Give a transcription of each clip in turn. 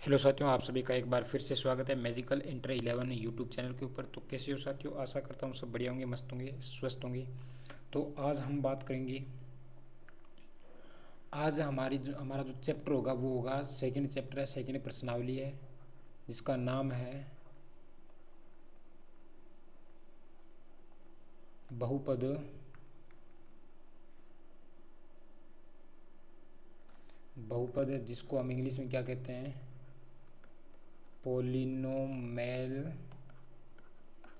Hello साथियों, आप सभी का एक बार फिर से स्वागत है मैजिकल इंटर 11 यूट्यूब चैनल के ऊपर। तो कैसे हो साथियों? आशा करता हूँ सब बढ़िया होंगे, मस्त होंगे, स्वस्थ होंगे। तो आज हम बात करेंगे। आज हमारा जो चैप्टर होगा वो होगा सेकंड चैप्टर है, सेकंड प्रश्नावली है, जिसका नाम है बहुपद। बहुपद जिसको हम इंग्लिश में क्या कहते हैं? पोलिनोमेल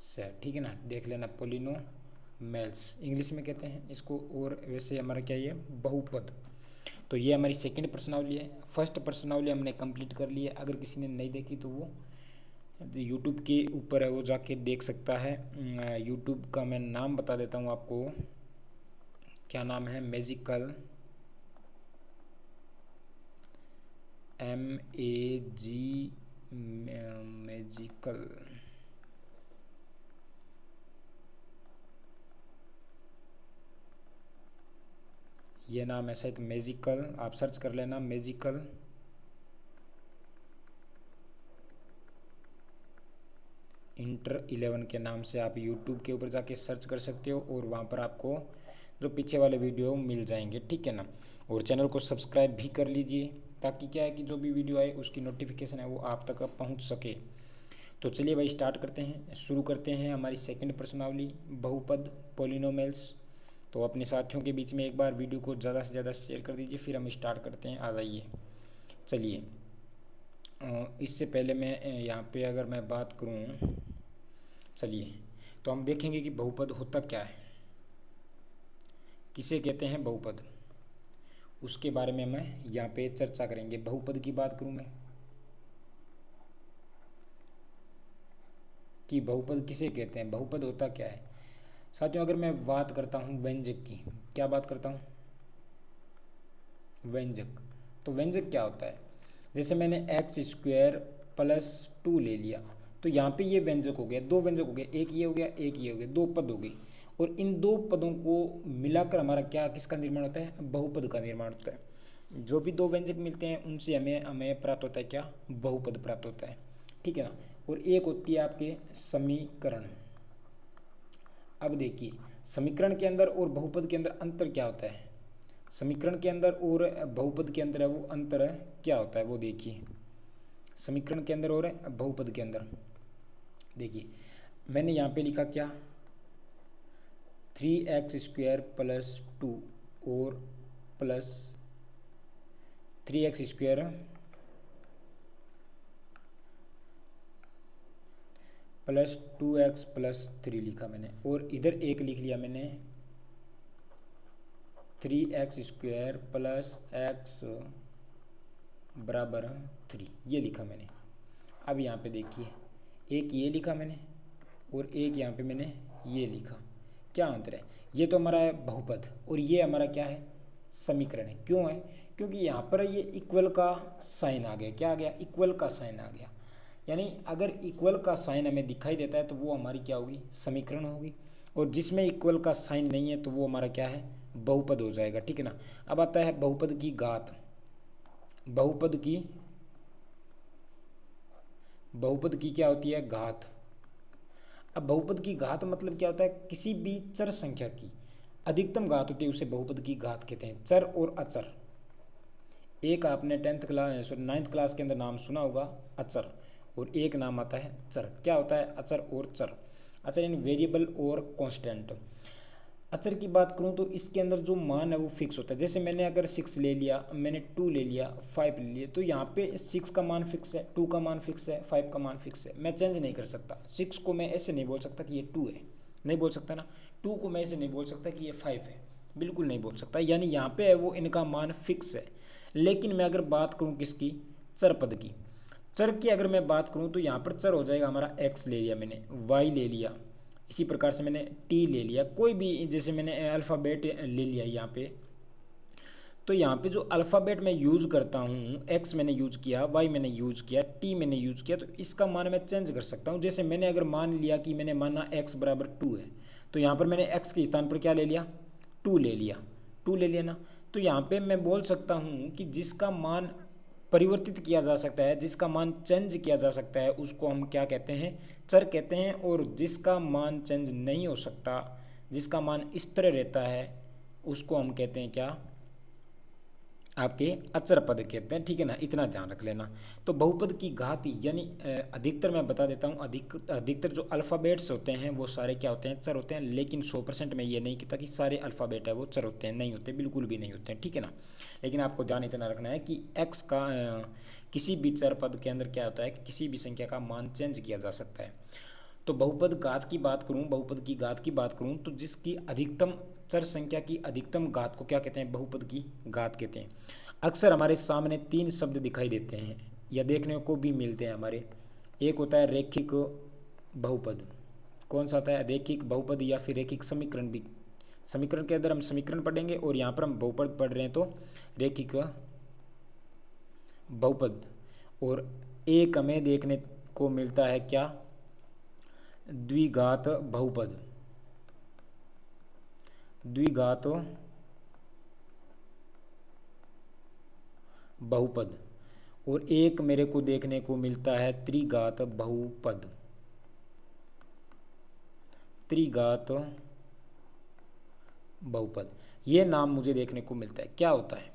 से, ठीक है ना? देख लेना, पोलिनोमेल्स इंग्लिश में कहते हैं इसको। और वैसे हमारा क्या ये बहुपद। तो ये हमारी सेकंड प्रश्नावली है। फर्स्ट प्रश्नावली हमने कंप्लीट कर ली है। अगर किसी ने नहीं देखी तो वो यूट्यूब के ऊपर है, वो जाके देख सकता है। यूट्यूब का मैं नाम बता देता हूँ आपको। क्या नाम है? Magical, MAG, magical. ये नाम है शायद मैजिकल, आप सर्च कर लेना मैजिकल इंटर 11 के नाम से आप यूट्यूब के ऊपर जाके सर्च कर सकते हो, और वहाँ पर आपको जो पीछे वाले वीडियो मिल जाएंगे, ठीक है ना? और चैनल को सब्सक्राइब भी कर लीजिए, ताकि क्या है कि जो भी वीडियो आए उसकी नोटिफिकेशन है वो आप तक पहुँच सके। तो चलिए भाई, स्टार्ट करते हैं, शुरू करते हैं हमारी सेकंड प्रश्नावली, बहुपद, पोलिनोमेल्स। तो अपने साथियों के बीच में एक बार वीडियो को ज़्यादा से ज़्यादा शेयर कर दीजिए, फिर हम स्टार्ट करते हैं। आ जाइए। चलिए, इससे पहले मैं यहाँ पे अगर मैं बात करूँ, चलिए, तो हम देखेंगे कि बहुपद होता क्या है, किसे कहते हैं बहुपद, उसके बारे में मैं यहाँ पे चर्चा करेंगे। बहुपद की बात करूँ मैं कि बहुपद किसे कहते हैं, बहुपद होता क्या है साथियों। अगर मैं बात करता हूँ व्यंजक की, क्या बात करता हूँ? व्यंजक। तो व्यंजक क्या होता है? जैसे मैंने x² + 2 ले लिया, तो यहाँ पे ये व्यंजक हो गया, दो व्यंजक हो गए, एक ये हो गया, एक ये हो गया, दो पद हो गई। और इन दो पदों को मिलाकर हमारा क्या, किसका निर्माण होता है? बहुपद का निर्माण होता है। जो भी दो व्यंजक मिलते हैं उनसे हमें हमें प्राप्त होता है क्या? बहुपद प्राप्त होता है, ठीक है ना? और एक होती है आपके समीकरण। अब देखिए, समीकरण के अंदर और बहुपद के अंदर अंतर क्या होता है? समीकरण के अंदर और बहुपद के अंदर है वो अंतर है क्या होता है, वो देखिए। समीकरण के अंदर और बहुपद के अंदर देखिए, मैंने यहाँ पे लिखा क्या? 3x² + 2 और प्लस 3x² + 2x + 3 लिखा मैंने, और इधर एक लिख लिया मैंने 3x² + x = 3, ये लिखा मैंने। अब यहाँ पे देखिए, एक ये लिखा मैंने और एक यहाँ पे मैंने ये लिखा। क्या अंतर है? ये तो हमारा है बहुपद, और ये हमारा क्या है? समीकरण है। क्यों है? क्योंकि यहाँ पर ये इक्वल का साइन आ गया। क्या आ गया? इक्वल का साइन आ गया। यानी अगर इक्वल का साइन हमें दिखाई देता है तो वो हमारी क्या होगी? समीकरण होगी। और जिसमें इक्वल का साइन नहीं है तो वो हमारा क्या है? बहुपद हो जाएगा, ठीक है ना? अब आता है बहुपद की घात। बहुपद की क्या होती है? घात। अब बहुपद की घात मतलब क्या होता है? किसी भी चर संख्या की अधिकतम घात होती है, उसे बहुपद की घात कहते हैं। चर और अचर, एक आपने 9th क्लास के अंदर नाम सुना होगा, अचर, और एक नाम आता है चर। क्या होता है अचर और चर? अचर यानी वेरिएबल और कांस्टेंट। अचर की बात करूँ तो इसके अंदर जो मान है वो फिक्स होता है। जैसे मैंने अगर 6 ले लिया, मैंने 2 ले लिया, 5 ले लिया, तो यहाँ पे 6 का मान फिक्स है, 2 का मान फिक्स है, 5 का मान फिक्स है। मैं चेंज नहीं कर सकता। 6 को मैं ऐसे नहीं बोल सकता कि ये 2 है, नहीं बोल सकता ना। 2 को मैं ऐसे नहीं बोल सकता कि ये 5 है, बिल्कुल नहीं बोल सकता। यानी यहाँ पे है वो इनका मान फिक्स है। लेकिन मैं अगर बात करूँ किसकी? चर पद की। चर की अगर मैं बात करूँ तो यहाँ पर चर हो जाएगा हमारा x ले लिया मैंने, y ले लिया, इसी प्रकार से मैंने t ले लिया, कोई भी, जैसे मैंने अल्फ़ाबेट ले लिया यहाँ पे। तो यहाँ पे जो अल्फ़ाबेट मैं यूज़ करता हूँ, x मैंने यूज़ किया, y मैंने यूज़ किया, t मैंने यूज़ किया, तो इसका मान मैं चेंज कर सकता हूँ। जैसे मैंने अगर मान लिया कि मैंने माना x = 2 है, तो यहाँ पर मैंने x के स्थान पर क्या ले लिया? 2 ले लिया। 2 ले लिया ना। तो यहाँ पे मैं बोल सकता हूँ कि जिसका मान परिवर्तित किया जा सकता है, जिसका मान चेंज किया जा सकता है, उसको हम क्या कहते हैं, चर कहते हैं। और जिसका मान चेंज नहीं हो सकता, जिसका मान इस तरह रहता है, उसको हम कहते हैं क्या, आपके अचर पद कहते हैं। ठीक है ना, इतना ध्यान रख लेना। तो बहुपद की घात यानी अधिकतर मैं बता देता हूँ, अधिकतर जो अल्फ़ाबेट्स होते हैं वो सारे क्या होते हैं, चर होते हैं। लेकिन 100% में ये नहीं कहता कि सारे अल्फ़ाबेट है वो चर होते हैं, नहीं होते, बिल्कुल भी नहीं होते हैं। ठीक है ना, लेकिन आपको ध्यान इतना रखना है कि एक्स का किसी भी चर पद के अंदर क्या होता है कि किसी भी संख्या का मान चेंज किया जा सकता है। तो बहुपद घात की बात करूं, बहुपद की घात की बात करूं तो जिसकी अधिकतम चर संख्या की अधिकतम घात को क्या कहते हैं, बहुपद की घात कहते हैं। अक्सर हमारे सामने 3 शब्द दिखाई देते हैं या देखने को भी मिलते हैं हमारे। एक होता है रेखिक बहुपद, कौन सा होता है, रेखिक बहुपद या फिर रेखिक समीकरण भी। समीकरण के अंदर हम समीकरण पढ़ेंगे और यहाँ पर हम बहुपद पढ़ रहे हैं तो रेखिक बहुपद। और एक हमें देखने को मिलता है क्या, द्विघात बहुपद, द्विघात बहुपद। और एक मेरे को देखने को मिलता है त्रिघात बहुपद, त्रिघात बहुपद। ये नाम मुझे देखने को मिलता है। क्या होता है,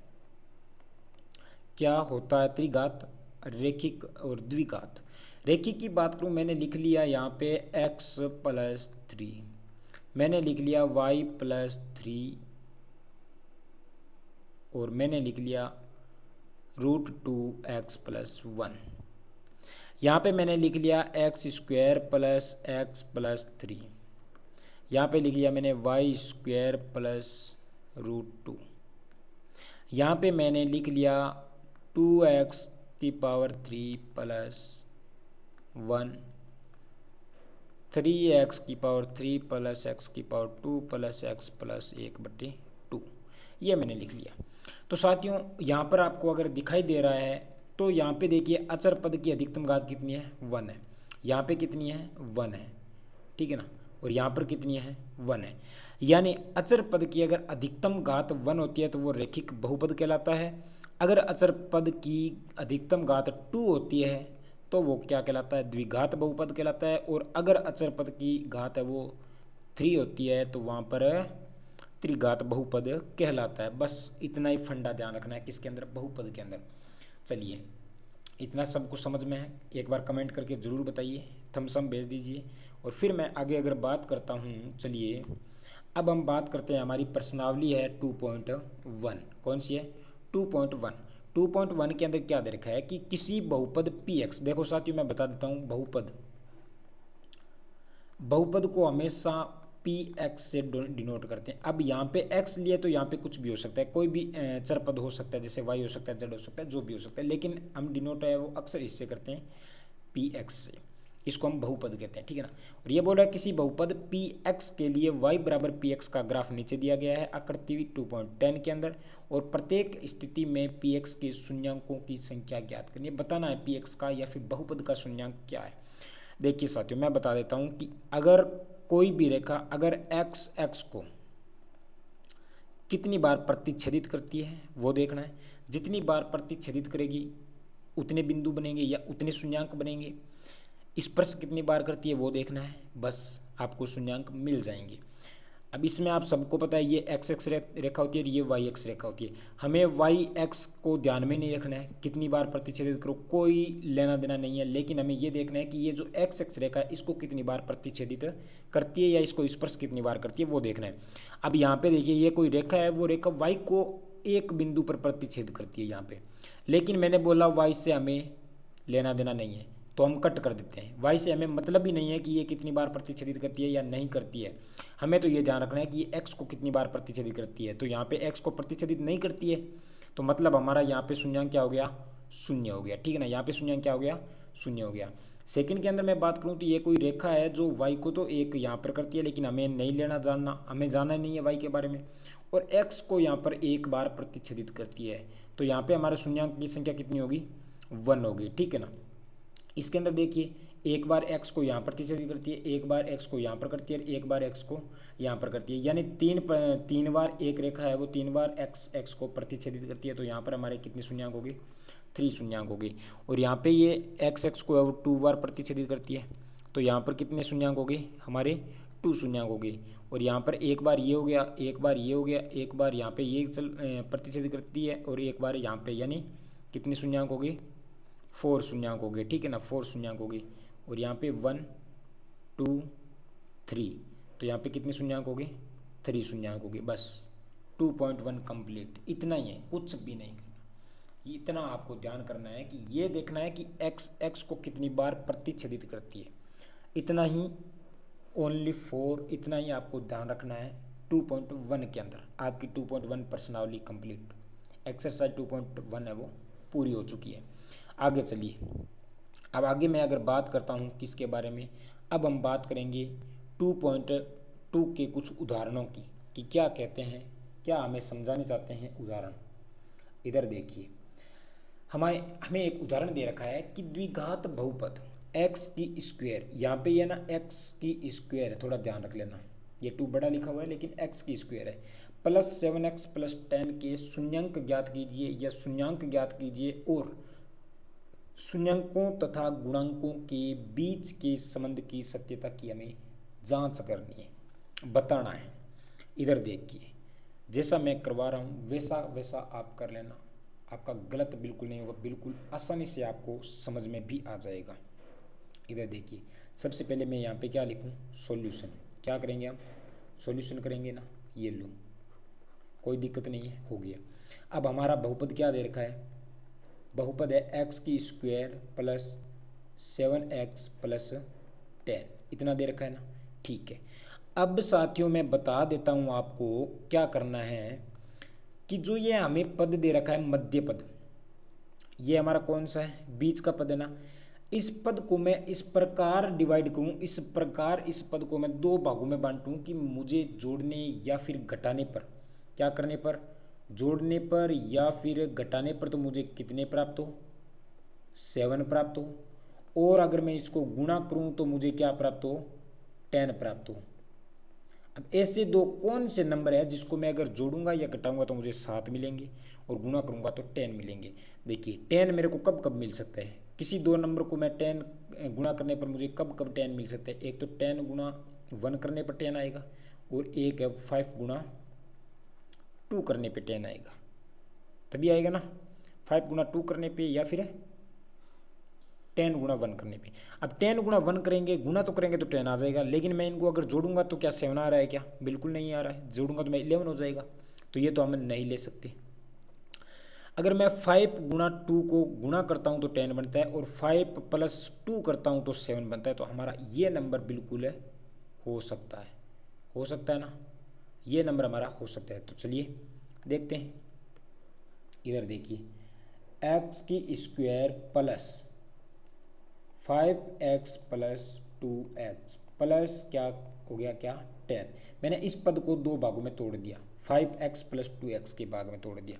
क्या होता है त्रिघात, रेखिक और द्विघात। रेखिक की बात करूं, मैंने लिख लिया यहाँ पे x+3, मैंने लिख लिया y+3 और मैंने लिख लिया √2x+1। यहाँ पे मैंने लिख लिया x² + x+3, यहाँ पे लिख लिया मैंने y² + √2, यहाँ पे मैंने लिख लिया 2x³ + 1, 3x³ + x² + x + 1/2, ये मैंने लिख लिया। तो साथियों यहाँ पर आपको अगर दिखाई दे रहा है तो यहाँ पे देखिए अचर पद की अधिकतम घात कितनी है, 1 है। यहाँ पे कितनी है, 1 है। ठीक है ना, और यहाँ पर कितनी है, 1 है। यानी अचर पद की अगर अधिकतम घात 1 होती है तो वो रेखिक बहुपद कहलाता है। अगर अचर पद की अधिकतम घात 2 होती है तो वो क्या कहलाता है, द्विघात बहुपद कहलाता है। और अगर अचर पद की घात है वो 3 होती है तो वहाँ पर त्रिघात बहुपद कहलाता है। बस इतना ही फंडा ध्यान रखना है किसके अंदर, बहुपद के अंदर। चलिए, इतना सब कुछ समझ में है, एक बार कमेंट करके ज़रूर बताइए, थम्स अप भेज दीजिए। और फिर मैं आगे अगर बात करता हूँ, चलिए अब हम बात करते हैं, हमारी प्रश्नावली है 2.1। कौन सी है, 2.1। 2.1 के अंदर क्या दे रखा है कि किसी बहुपद px, देखो साथियों मैं बता देता हूँ, बहुपद को हमेशा px से डिनोट करते हैं। अब यहाँ पे x लिए तो यहाँ पे कुछ भी हो सकता है, कोई भी चर पद हो सकता है, जैसे y हो सकता है, z हो सकता है, जो भी हो सकता है, लेकिन हम डिनोट है वो अक्सर इससे करते हैं, px से। इसको हम बहुपद कहते हैं। ठीक है ना, और ये बोल रहा है किसी बहुपद px के लिए y = px का ग्राफ नीचे दिया गया है आकृति 2.10 के अंदर, और प्रत्येक स्थिति में px के शून्यांकों की संख्या ज्ञात करनी है। बताना है px का या फिर बहुपद का शून्यांक क्या है। देखिए साथियों मैं बता देता हूँ कि अगर कोई भी रेखा अगर x को कितनी बार प्रतिच्छेदित करती है वो देखना है। जितनी बार प्रतिच्छेदित करेगी उतने बिंदु बनेंगे या उतने शून्यांक बनेंगे। स्पर्श कितनी बार करती है वो देखना है, बस आपको शून्यांक मिल जाएंगे। अब इसमें आप सबको पता है ये x रेखा होती है और ये y रेखा होती है। हमें y को ध्यान में नहीं रखना है, कितनी बार प्रतिच्छेदित करो कोई लेना देना नहीं है, लेकिन हमें ये देखना है कि ये जो x रेखा है इसको कितनी बार प्रतिच्छेदित करती है या इसको स्पर्श कितनी बार करती है वो देखना है। अब यहाँ पे देखिए ये कोई रेखा है, वो रेखा y को एक बिंदु पर प्रतिच्छेद करती है यहाँ पे, लेकिन मैंने बोला y से हमें लेना देना नहीं है तो हम कट कर देते हैं। y से हमें मतलब भी नहीं है कि ये कितनी बार प्रतिच्छेदित करती है या नहीं करती है, हमें तो ये ध्यान रखना है कि ये x को कितनी बार प्रतिच्छेदित करती है। तो यहाँ पे x को प्रतिच्छेदित नहीं करती है तो मतलब हमारा यहाँ पे शून्यांक क्या हो गया, शून्य हो गया। ठीक है ना, यहाँ पे शून्यांक क्या हो गया, शून्य हो गया। सेकंड के अंदर मैं बात करूँ तो ये कोई रेखा है जो y को तो एक यहाँ पर करती है, लेकिन हमें नहीं लेना जानना, हमें जानना नहीं है y के बारे में, और x को यहाँ पर एक बार प्रतिच्छेदित करती है। तो यहाँ पे हमारे शून्यांक की संख्या कितनी होगी, 1 होगी। ठीक है ना, इसके अंदर देखिए एक बार x को यहाँ प्रतिच्छेदित करती है, एक बार x को यहाँ पर करती है और एक बार x को यहाँ पर करती है, यानी तीन बार एक रेखा है वो 3 बार x को प्रतिच्छेदित करती है। तो यहाँ पर हमारे कितने शून्यांक हो गए? 3 शून्यांक हो गए। और यहाँ पे ये x को है वो 2 बार प्रतिच्छेदित करती है, तो यहाँ पर कितने शून्यांक हो गए? हमारे 2 शून्यांक हो गए। और यहाँ पर एक बार ये हो गया, एक बार ये हो गया, एक बार यहाँ पे ये प्रतिच्छेदित करती है और एक बार यहाँ पे, यानी कितने शून्यांक हो गए? 4 शून्यांक हो गए, ठीक है ना, 4 शून्यांक हो गए। और यहाँ पे 1 2 3, तो यहाँ पे कितने शून्यांक हो गए? 3 शून्यांक हो गए। बस 2.1 कंप्लीट, इतना ही है, कुछ भी नहीं करना। इतना आपको ध्यान करना है कि ये देखना है कि x को कितनी बार प्रतिच्छेदित करती है, इतना ही, ओनली 4, इतना ही आपको ध्यान रखना है 2.1 के अंदर। आपकी 2.1 प्रश्नावली कंप्लीट, एक्सरसाइज 2.1 है वो पूरी हो चुकी है। आगे चलिए, अब आगे मैं अगर बात करता हूँ किसके बारे में, अब हम बात करेंगे 2.2 के कुछ उदाहरणों की, कि क्या कहते हैं, क्या हमें समझाने चाहते हैं उदाहरण। इधर देखिए, हमें एक उदाहरण दे रखा है कि द्विघात बहुपद x की स्क्वायर, यहाँ पे ये ना x की स्क्वायर है, थोड़ा ध्यान रख लेना, ये 2 बड़ा लिखा हुआ है लेकिन x की स्क्वायर है, प्लस 7x प्लस 10 के शून्यंक ज्ञात कीजिए या शून्यंक ज्ञात कीजिए और शून्यंकों तथा गुणांकों के बीच के संबंध की सत्यता की हमें जांच करनी है, बताना है। इधर देखिए, जैसा मैं करवा रहा हूँ वैसा वैसा आप कर लेना, आपका गलत बिल्कुल नहीं होगा, बिल्कुल आसानी से आपको समझ में भी आ जाएगा। इधर देखिए, सबसे पहले मैं यहाँ पे क्या लिखूँ? सॉल्यूशन। क्या करेंगे हम? सॉल्यूशन करेंगे ना, ये लो, कोई दिक्कत नहीं है, हो गया। अब हमारा बहुपद क्या दे रखा है? बहुपद है x की स्क्वायर प्लस 7x प्लस 10, इतना दे रखा है ना, ठीक है। अब साथियों मैं बता देता हूँ आपको क्या करना है, कि जो ये हमें पद दे रखा है मध्य पद, ये हमारा कौन सा है? बीच का पद है ना। इस पद को मैं इस प्रकार डिवाइड करूँ, इस प्रकार इस पद को मैं 2 भागों में बांटूँ कि मुझे जोड़ने या फिर घटाने पर, क्या करने पर? जोड़ने पर या फिर घटाने पर तो मुझे कितने प्राप्त हो? 7 प्राप्त हो। और अगर मैं इसको गुणा करूँ तो मुझे क्या प्राप्त हो? 10 प्राप्त हो। अब ऐसे दो कौन से नंबर है जिसको मैं अगर जोड़ूंगा या घटाऊंगा तो मुझे 7 मिलेंगे और गुणा करूंगा तो 10 मिलेंगे? देखिए 10 मेरे को कब कब मिल सकता है? किसी 2 नंबर को मैं 10 गुणा करने पर मुझे कब कब 10 मिल सकता है? एक तो 10 गुणा 1 करने पर 10 आएगा, और एक है 5 गुणा 2 करने पे 10 आएगा, तभी आएगा ना, 5 गुणा 2 करने पे या फिर 10 गुणा 1 करने पे। अब 10 गुणा 1 करेंगे, गुणा तो करेंगे तो 10 आ जाएगा, लेकिन मैं इनको अगर जोड़ूंगा तो क्या 7 आ रहा है? क्या बिल्कुल नहीं आ रहा है। जोड़ूंगा तो मैं 11 हो जाएगा, तो ये तो हम नहीं ले सकते। अगर मैं 5 गुणा 2 को गुणा करता हूँ तो 10 बनता है, और 5 प्लस 2 करता हूँ तो 7 बनता है, तो हमारा ये नंबर बिल्कुल है, हो सकता है, हो सकता है ना, ये नंबर हमारा हो सकता है। तो चलिए देखते हैं। इधर देखिए, x की square plus 5x plus 2x plus क्या हो गया? क्या? 10। मैंने इस पद को 2 भागों में तोड़ दिया, 5x प्लस 2x के भाग में तोड़ दिया।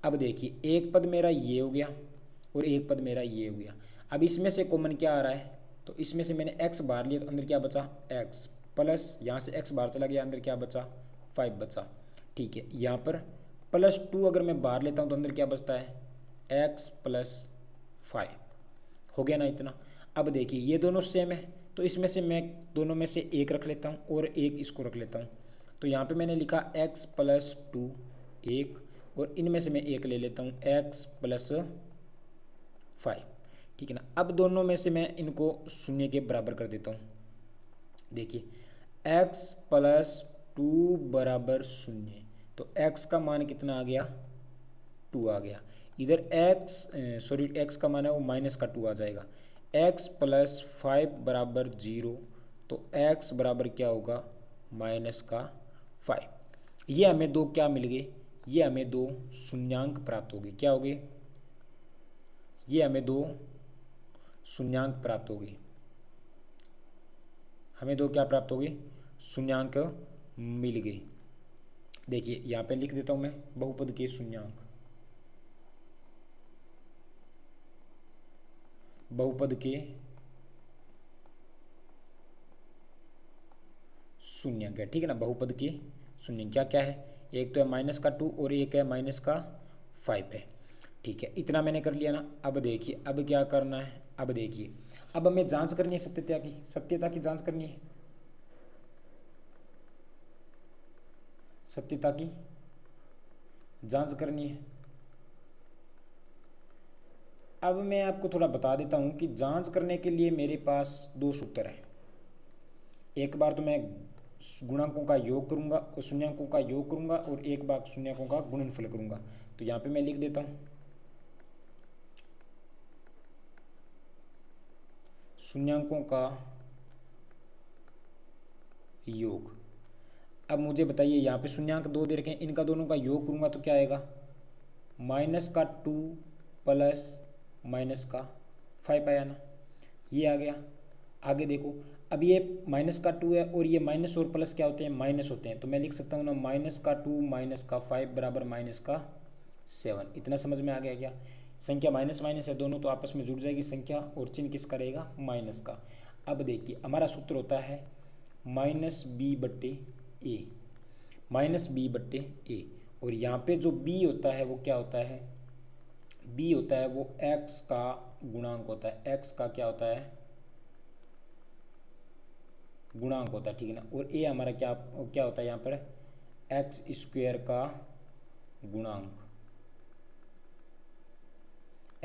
अब देखिए, एक पद मेरा ये हो गया और एक पद मेरा ये हो गया। अब इसमें से कॉमन क्या आ रहा है? तो इसमें से मैंने x बाहर लिया तो अंदर क्या बचा? x प्लस, यहाँ से x बाहर चला गया, अंदर क्या बचा? 5 बचा, ठीक है। यहाँ पर प्लस 2 अगर मैं बाहर लेता हूँ तो अंदर क्या बचता है? x प्लस 5, हो गया ना इतना। अब देखिए, ये दोनों सेम है तो इसमें से मैं दोनों में से एक रख लेता हूँ और एक इसको रख लेता हूँ। तो यहाँ पे मैंने लिखा x प्लस 2 एक, और इनमें से मैं एक ले लेता हूँ x प्लस 5, ठीक है ना। अब दोनों में से मैं इनको शून्य के बराबर कर देता हूँ। देखिए, x प्लस 2 बराबर 0, तो x का मान कितना आ गया? 2 आ गया। इधर x का मान है वो माइनस का 2 आ जाएगा। x प्लस 5 बराबर 0, तो x बराबर क्या होगा? माइनस का 5। ये हमें 2 क्या मिल गए? ये हमें 2 शून्यांक प्राप्त हो गए। क्या हो गए? ये हमें 2 शून्यांक प्राप्त हो गए। हमें 2 क्या प्राप्त हो गए? शून्यांक मिल गए। देखिए यहाँ पे लिख देता हूँ मैं बहुपद के शून्यांक। बहुपद के शून्यंक है, ठीक है ना, बहुपद के शून्यंक क्या क्या है, एक तो है -2 और एक है -5 है, ठीक है। इतना मैंने कर लिया ना। अब देखिए अब क्या करना है, अब देखिए अब हमें जांच करनी है सत्यता की जांच करनी है, सत्यता की जांच करनी है। अब मैं आपको थोड़ा बता देता हूँ कि जांच करने के लिए मेरे पास दो सूत्र हैं। एक बार तो मैं गुणांकों का योग करूँगा और शून्यंकों का योग करूँगा और एक बार शून्यंकों का गुणनफल करूँगा। तो यहाँ पे मैं लिख देता हूँ शून्यंकों का योग। अब मुझे बताइए यहाँ पे शून्यंक दो दे रखे हैं, इनका दोनों का योग करूँगा तो क्या आएगा, -2 प्लस -5 आया ना, ये आ गया। आगे देखो अब ये -2 है और ये माइनस और प्लस क्या होते हैं, माइनस होते हैं, तो मैं लिख सकता हूँ ना -2 -5 बराबर -7। इतना समझ में आ गया क्या, संख्या माइनस माइनस है दोनों तो आपस में जुड़ जाएगी संख्या और चिन्ह किसका रहेगा, माइनस का। अब देखिए हमारा सूत्र होता है -b/a, -b/a, और यहाँ पे जो b होता है वो क्या होता है, b होता है वो x का गुणांक होता है, x का क्या होता है, गुणांक होता है, ठीक है ना। और a हमारा क्या क्या होता है यहाँ पर, x² का गुणांक,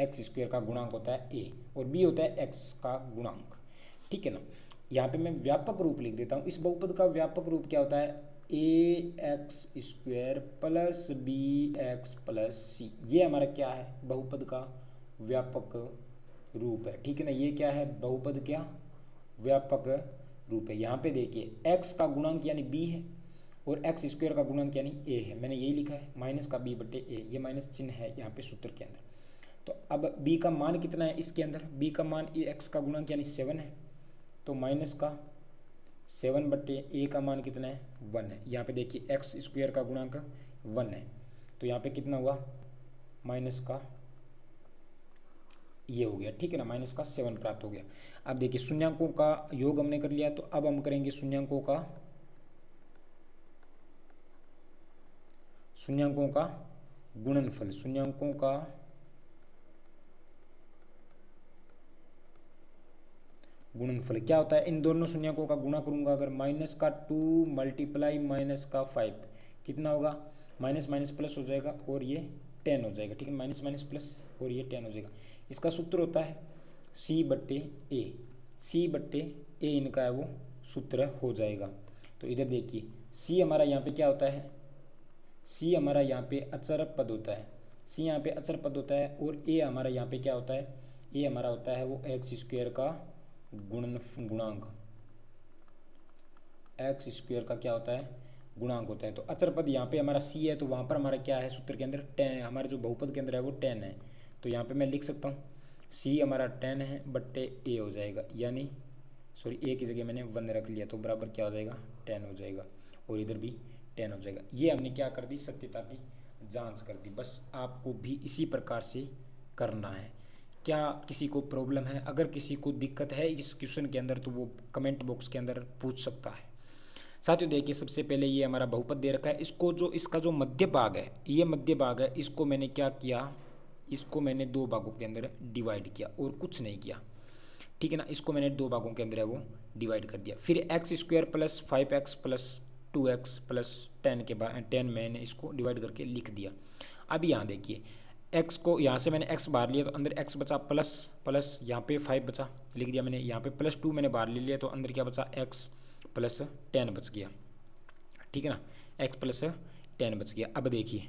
x² का गुणांक होता है a और b होता है x का गुणांक, ठीक है ना। यहाँ पे मैं व्यापक रूप लिख देता हूँ, इस बहुपद का व्यापक रूप क्या होता है, ax² plus bx plus c, ये हमारा क्या है, बहुपद का व्यापक रूप है, ठीक है ना। ये क्या है, बहुपद क्या व्यापक रूप है। यहाँ पे देखिए x का गुणांक यानी b है और x² का गुणांक यानी a है, मैंने यही लिखा है -b/a, ये माइनस चिन्ह है यहाँ पे सूत्र के अंदर। तो अब b का मान कितना है इसके अंदर, b का मान x का गुणांक यानी 7 है, तो -7/a का मान कितना है, 1 है। यहाँ पे देखिए x² का गुणांक 1 है, तो यहाँ पे कितना हुआ, माइनस का ये हो गया, ठीक है ना, -7 प्राप्त हो गया। अब देखिए शून्यंकों का योग हमने कर लिया, तो अब हम करेंगे शून्यंकों का गुणनफल। शून्यंकों का गुणनफल क्या होता है, इन दोनों शून्यकों का गुणा करूंगा अगर, -2 मल्टीप्लाई -5 कितना होगा, माइनस माइनस प्लस हो जाएगा और ये 10 हो जाएगा, ठीक है, माइनस माइनस प्लस और ये 10 हो जाएगा। इसका सूत्र होता है c/a, c/a इनका है वो सूत्र हो जाएगा। तो इधर देखिए c हमारा यहाँ पे क्या होता है, c हमारा यहाँ पे अचर पद होता है, c यहाँ पे अचर पद होता है, और a हमारा यहाँ पे क्या होता है, a हमारा होता है वो x² का गुणांक, x² का क्या होता है, गुणांक होता है। तो अचर पद यहाँ पे हमारा c है, तो वहाँ पर हमारा क्या है सूत्र के अंदर 10 है, हमारे जो बहुपद के अंदर है वो 10 है, तो यहाँ पे मैं लिख सकता हूँ c हमारा 10 है बट्टे a हो जाएगा, यानी सॉरी a की जगह मैंने 1 रख लिया, तो बराबर क्या हो जाएगा, 10 हो जाएगा, और इधर भी 10 हो जाएगा। ये हमने क्या कर दी, सत्यता की जांच कर दी। बस आपको भी इसी प्रकार से करना है। क्या किसी को प्रॉब्लम है, अगर किसी को दिक्कत है इस क्वेश्चन के अंदर तो वो कमेंट बॉक्स के अंदर पूछ सकता है। साथियों देखिए सबसे पहले ये हमारा बहुपद दे रखा है, इसको जो इसका जो मध्य भाग है, ये मध्य भाग है, इसको मैंने क्या किया, इसको मैंने दो भागों के अंदर डिवाइड किया और कुछ नहीं किया, ठीक है ना। इसको मैंने दो भागों के अंदर है वो डिवाइड कर दिया। फिर x² plus 5x plus 2x plus 10 के बाद 10 मैंने इसको डिवाइड करके लिख दिया। अब यहाँ देखिए x को यहाँ से मैंने x बाहर लिया तो अंदर x बचा प्लस प्लस यहाँ पे 5 बचा, लिख दिया मैंने, यहाँ पे +2 मैंने बाहर ले लिया तो अंदर क्या बचा, x प्लस 10 बच गया, ठीक है ना, x प्लस 10 बच गया। अब देखिए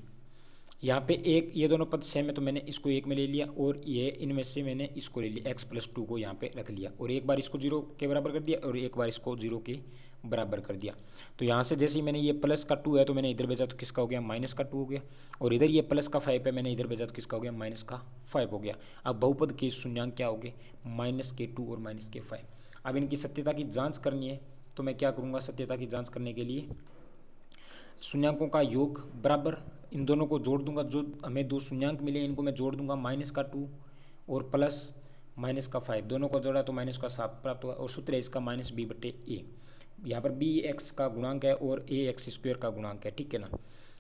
यहाँ पे एक ये दोनों पद सेम है तो मैंने इसको एक में ले लिया और ये इनमें से मैंने इसको ले लिया, x+2 को यहाँ पे रख लिया और एक बार इसको 0 के बराबर कर दिया और एक बार इसको 0 के बराबर कर दिया। तो यहाँ से जैसे ही मैंने ये प्लस का 2 है तो मैंने इधर भेजा तो किसका हो गया, माइनस का 2 हो गया, और इधर ये प्लस का 5 है मैंने इधर भेजा तो किसका हो गया, माइनस का 5 हो गया। अब बहुपद के शून्यंक क्या हो गए, -2 और -5। अब इनकी सत्यता की जाँच करनी है तो मैं क्या करूँगा, सत्यता की जाँच करने के लिए शून्यंकों का योग बराबर इन दोनों को जोड़ दूंगा, जो हमें दो शून्यंक मिले इनको मैं जोड़ दूंगा, -2 और प्लस -5 दोनों को जोड़ा तो -7 प्राप्त हुआ और सूत्र है इसका -b/a। यहाँ पर बी एक्स का गुणांक है और ए एक्स स्क्वायर का गुणांक है, ठीक है ना।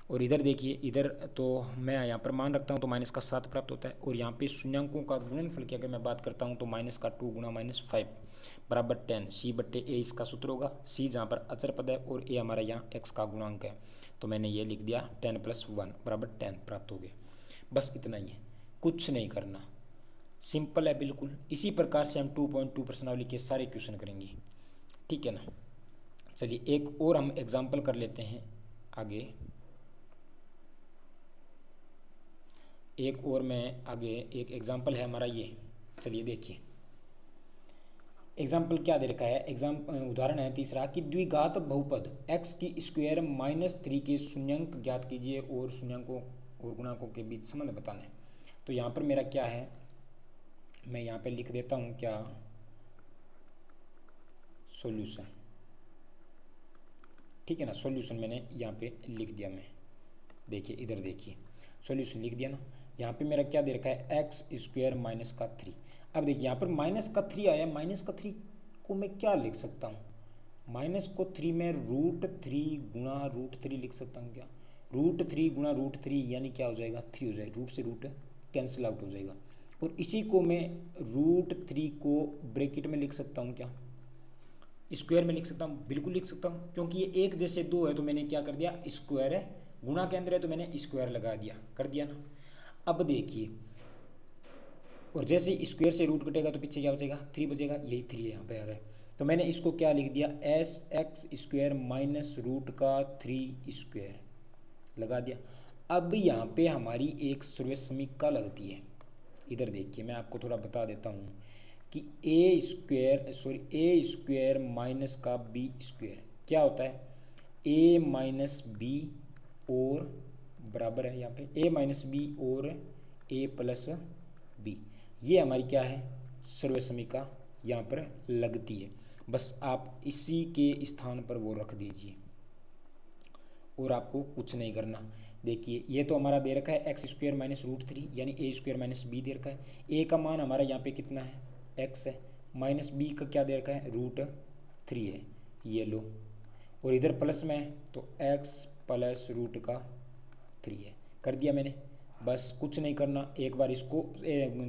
और इधर देखिए, इधर तो मैं यहाँ पर मान रखता हूँ तो माइनस का 7 प्राप्त होता है। और यहाँ पे शून्यांकों का गुणनफल की अगर मैं बात करता हूँ तो माइनस का 2 गुणा माइनस 5 बराबर 10 सी बट्टे ए इसका सूत्र होगा। सी जहाँ पर अचर पद है और ए हमारा यहाँ एक्स का गुणांक है, तो मैंने ये लिख दिया 10 + 1 बराबर 10 प्राप्त हो गया। बस इतना ही है, कुछ नहीं करना, सिंपल है बिल्कुल। इसी प्रकार से हम 2.2 प्रश्नावली के सारे क्वेश्चन करेंगे, ठीक है ना। चलिए एक और हम एग्जाम्पल कर लेते हैं आगे। एक और मैं आगे एक एग्जाम्पल है हमारा ये, चलिए देखिए एग्जाम्पल क्या दे रखा है। उदाहरण है तीसरा कि द्विघात बहुपद x की स्क्वायर -3 के शून्यंक ज्ञात कीजिए और शून्यंकों और गुणांकों के बीच संबंध बताना है। तो यहाँ पर मेरा क्या है, मैं यहाँ पे लिख देता हूँ क्या, सॉल्यूशन, ठीक है ना। सॉल्यूशन मैंने यहाँ पे लिख दिया, मैं देखिए इधर देखिए सॉल्यूशन लिख दिया ना। यहाँ पे मेरा क्या दे रखा है, एक्स स्क्वायर माइनस का 3। अब देखिए यहाँ पर माइनस का 3 आया, माइनस का 3 को मैं क्या लिख सकता हूँ, माइनस को 3 में √3 गुणा √3 लिख सकता हूँ क्या, √3 गुणा √3 यानी क्या हो जाएगा, 3 हो जाएगा, रूट से रूट कैंसिल आउट हो जाएगा। और इसी को मैं √3 को ब्रैकेट में लिख सकता हूँ क्या, स्क्वायर में लिख सकता हूँ, बिल्कुल लिख सकता हूँ, क्योंकि ये एक जैसे दो है तो मैंने क्या कर दिया, स्क्वायर है, गुणा के अंदर है तो मैंने स्क्वायर लगा दिया, कर दिया ना। अब देखिए, और जैसे स्क्वायर से रूट कटेगा तो पीछे क्या बचेगा, 3 बचेगा, यही 3 है यहाँ पे आ रहा है। तो मैंने इसको क्या लिख दिया, S x square minus √3 square लगा दिया। अब यहाँ पे हमारी एक सर्वसमीका लगती है, इधर देखिए मैं आपको थोड़ा बता देता हूँ कि ए स्क्वायर माइनस का बी स्क्वायर क्या होता है, ए माइनस बी और बराबर है यहाँ पे ए माइनस बी और ए प्लस बी, ये हमारी क्या है, सर्वसमीका यहाँ पर लगती है। बस आप इसी के स्थान पर वो रख दीजिए और आपको कुछ नहीं करना। देखिए ये तो हमारा दे रखा है एक्स स्क्वायर माइनस √3 यानी ए स्क्वायर माइनस बी दे रखा है। ए का मान हमारा यहाँ पे कितना है, एक्स है, माइनस बी का क्या दे रखा है, √3 है, ये लो। और इधर प्लस में है तो एक्स प्लस √3 है, कर दिया मैंने। बस कुछ नहीं करना, एक बार इसको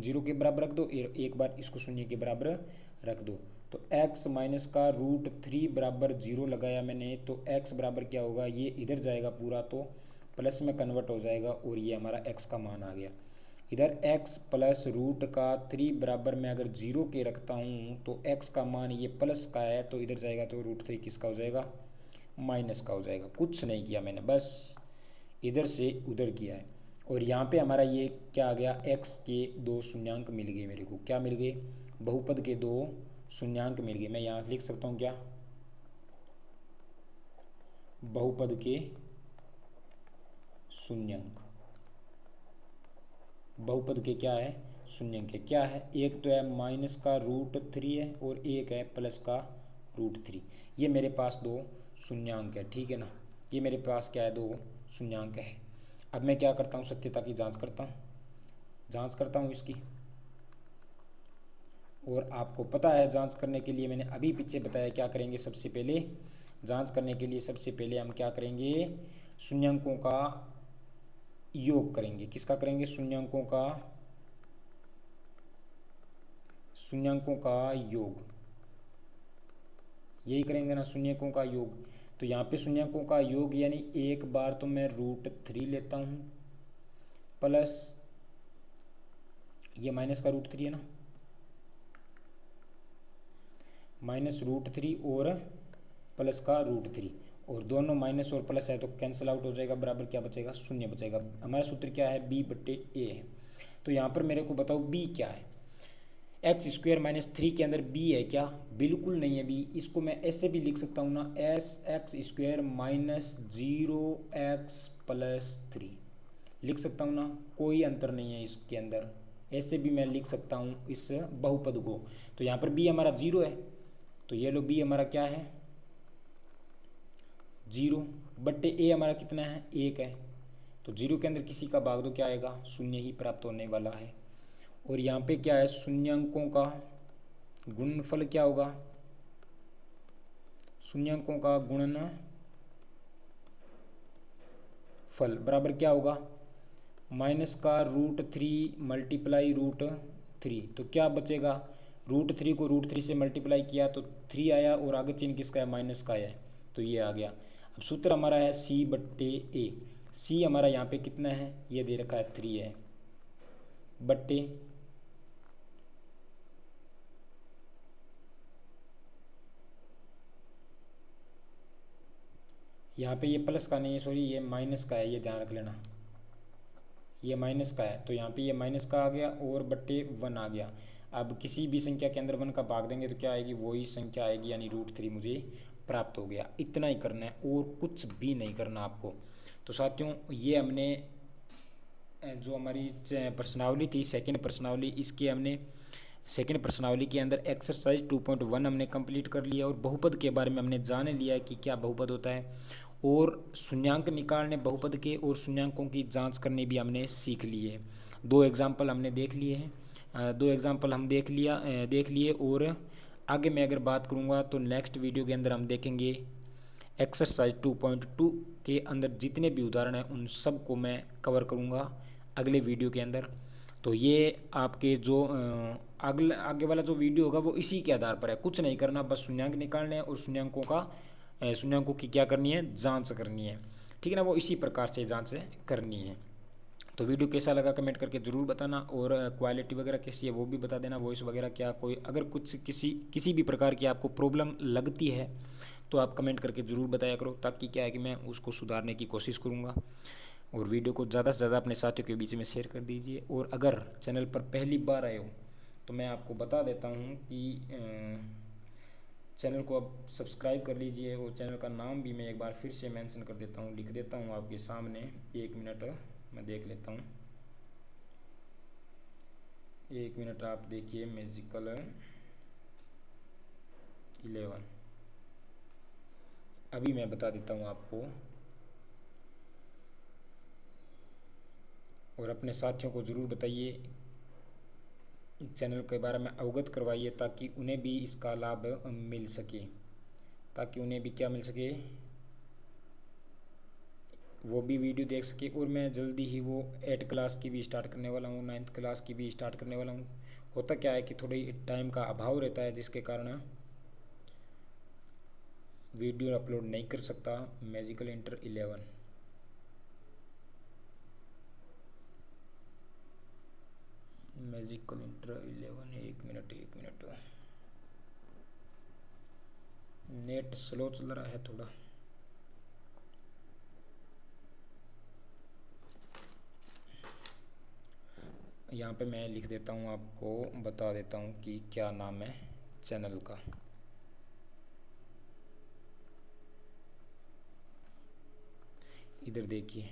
0 के बराबर रख दो, एक बार इसको 0 के बराबर रख दो। तो x माइनस का √3 बराबर 0 लगाया मैंने, तो x बराबर क्या होगा, ये इधर जाएगा पूरा तो प्लस में कन्वर्ट हो जाएगा और ये हमारा x का मान आ गया। इधर x प्लस √3 बराबर मैं अगर 0 के रखता हूँ तो x का मान ये प्लस का है तो इधर जाएगा तो √3 किसका हो जाएगा, माइनस का हो जाएगा। कुछ नहीं किया मैंने, बस इधर से उधर किया है। और यहाँ पे हमारा ये क्या आ गया, x के 2 शून्यांक मिल गए मेरे को, क्या मिल गए, बहुपद के 2 शून्यांक मिल गए। मैं यहाँ लिख सकता हूँ क्या, बहुपद के शून्यांक, बहुपद के क्या है, शून्यांक है, क्या है, एक तो है माइनस का √3 है और एक है प्लस का √3। ये मेरे पास 2 शून्यांक है, ठीक है ना, ये मेरे पास क्या है, 2 शून्यांक है। अब मैं क्या करता हूँ, सत्यता की जांच करता हूँ इसकी। और आपको पता है जांच करने के लिए मैंने अभी पीछे बताया क्या करेंगे, सबसे पहले जांच करने के लिए सबसे पहले हम क्या करेंगे, शून्यांकों का योग करेंगे। किसका करेंगे, शून्यांकों का योग, यही करेंगे ना, शून्यकों का योग। तो यहाँ पे शून्यकों का योग यानी एक बार तो मैं √3 लेता हूँ प्लस ये माइनस का √3 है ना, माइनस √3 और प्लस का √3, और दोनों माइनस और प्लस है तो कैंसिल आउट हो जाएगा, बराबर क्या बचेगा, 0 बचेगा। हमारा सूत्र क्या है, b बट्टे a है। तो यहाँ पर मेरे को बताओ b क्या है, एक्स स्क्वायर माइनस 3 के अंदर b है क्या, बिल्कुल नहीं है b। इसको मैं ऐसे भी लिख सकता हूँ ना, S x square minus 0x plus 3 लिख सकता हूँ ना, कोई अंतर नहीं है इसके अंदर, ऐसे भी मैं लिख सकता हूँ इस बहुपद को। तो यहाँ पर b हमारा 0 है, तो ये लो b हमारा क्या है, 0 बट्टे a हमारा कितना है, 1 है, तो 0 के अंदर किसी का भाग दो क्या आएगा, 0 ही प्राप्त होने वाला है। और यहाँ पे क्या है, शून्यांकों का गुणनफल क्या होगा, शून्यांकों का गुणन फल बराबर क्या होगा, माइनस का √3 मल्टीप्लाई √3, तो क्या बचेगा, √3 को √3 से मल्टीप्लाई किया तो 3 आया और आगे चिन्ह किसका है, माइनस का है, तो ये आ गया। अब सूत्र हमारा है C/A, C हमारा यहाँ पे कितना है, ये दे रखा है 3 है, बट्टे यहाँ पे ये प्लस का नहीं है, सॉरी ये माइनस का है, ये ध्यान रख लेना, ये माइनस का है, तो यहाँ पे ये माइनस का आ गया और बट्टे 1 आ गया। अब किसी भी संख्या के अंदर 1 का भाग देंगे तो क्या आएगी, वही संख्या आएगी, यानी √3 मुझे प्राप्त हो गया। इतना ही करना है और कुछ भी नहीं करना आपको। तो साथियों ये हमने जो हमारी प्रश्नावली थी सेकंड प्रश्नावली, इसके हमने सेकंड प्रश्नावली के अंदर एक्सरसाइज 2.1 हमने कंप्लीट कर लिया और बहुपद के बारे में हमने जान लिया है कि क्या बहुपद होता है, और शून्यांक निकालने बहुपद के और शून्यांकों की जांच करने भी हमने सीख लिए। 2 एग्जाम्पल हमने देख लिए हैं, 2 एग्जाम्पल हम देख लिए और आगे मैं अगर बात करूँगा तो नेक्स्ट वीडियो के अंदर हम देखेंगे एक्सरसाइज 2.2 के अंदर जितने भी उदाहरण हैं उन सब को मैं कवर करूँगा अगले वीडियो के अंदर। तो ये आपके जो आगे वाला जो वीडियो होगा वो इसी के आधार पर है, कुछ नहीं करना, बस शून्यांक निकालने हैं और शून्यांकों की क्या करनी है, जांच करनी है, ठीक है ना, वो इसी प्रकार से जांच करनी है। तो वीडियो कैसा लगा कमेंट करके ज़रूर बताना, और क्वालिटी वगैरह कैसी है वो भी बता देना, वॉइस वगैरह क्या, कोई अगर कुछ किसी भी प्रकार की आपको प्रॉब्लम लगती है तो आप कमेंट करके ज़रूर बताया करो, ताकि क्या है कि मैं उसको सुधारने की कोशिश करूँगा। और वीडियो को ज़्यादा से ज़्यादा अपने साथियों के बीच में शेयर कर दीजिए, और अगर चैनल पर पहली बार आए हो तो मैं आपको बता देता हूँ कि चैनल को अब सब्सक्राइब कर लीजिए, और चैनल का नाम भी मैं एक बार फिर से मेंशन कर देता हूँ, लिख देता हूँ आपके सामने, 1 मिनट मैं देख लेता हूँ, 1 मिनट आप देखिए, मैजिकल 11 अभी मैं बता देता हूँ आपको, और अपने साथियों को ज़रूर बताइए, चैनल के बारे में अवगत करवाइए, ताकि उन्हें भी इसका लाभ मिल सके, ताकि उन्हें भी क्या मिल सके, वो भी वीडियो देख सके। और मैं जल्दी ही वो 8 क्लास की भी स्टार्ट करने वाला हूँ, 9th क्लास की भी स्टार्ट करने वाला हूँ। होता क्या है कि थोड़ी टाइम का अभाव रहता है, जिसके कारण वीडियो अपलोड नहीं कर सकता। Magical inter 11 magical inter 11 1 minute net slow चल रहा है थोड़ा। यहाँ पे मैं लिख देता हूँ, आपको बता देता हूँ कि क्या नाम है चैनल का। इधर देखिए,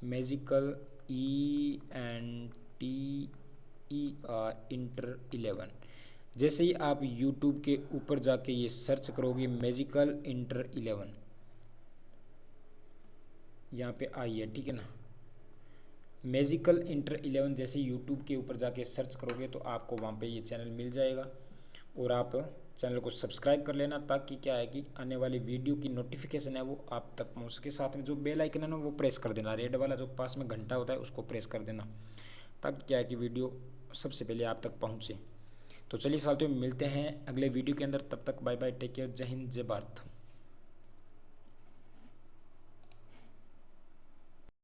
मैजिकल ENTER इंटर 11। जैसे ही आप YouTube के ऊपर जाके ये सर्च करोगे मैजिकल इंटर 11, यहाँ पे आई है, ठीक है ना, मैजिकल इंटर 11 जैसे YouTube के ऊपर जाके सर्च करोगे तो आपको वहाँ पे ये चैनल मिल जाएगा, और आप चैनल को सब्सक्राइब कर लेना, ताकि क्या है कि आने वाली वीडियो की नोटिफिकेशन है वो आप तक पहुँच सके। साथ में जो बेल आइकन है ना वो प्रेस कर देना, रेड वाला जो पास में घंटा होता है उसको प्रेस कर देना, ताकि क्या है कि वीडियो सबसे पहले आप तक पहुँचे। तो चलिए साथियों मिलते हैं अगले वीडियो के अंदर, तब तक बाय बाय, टेक केयर, जय हिंद जय भारत।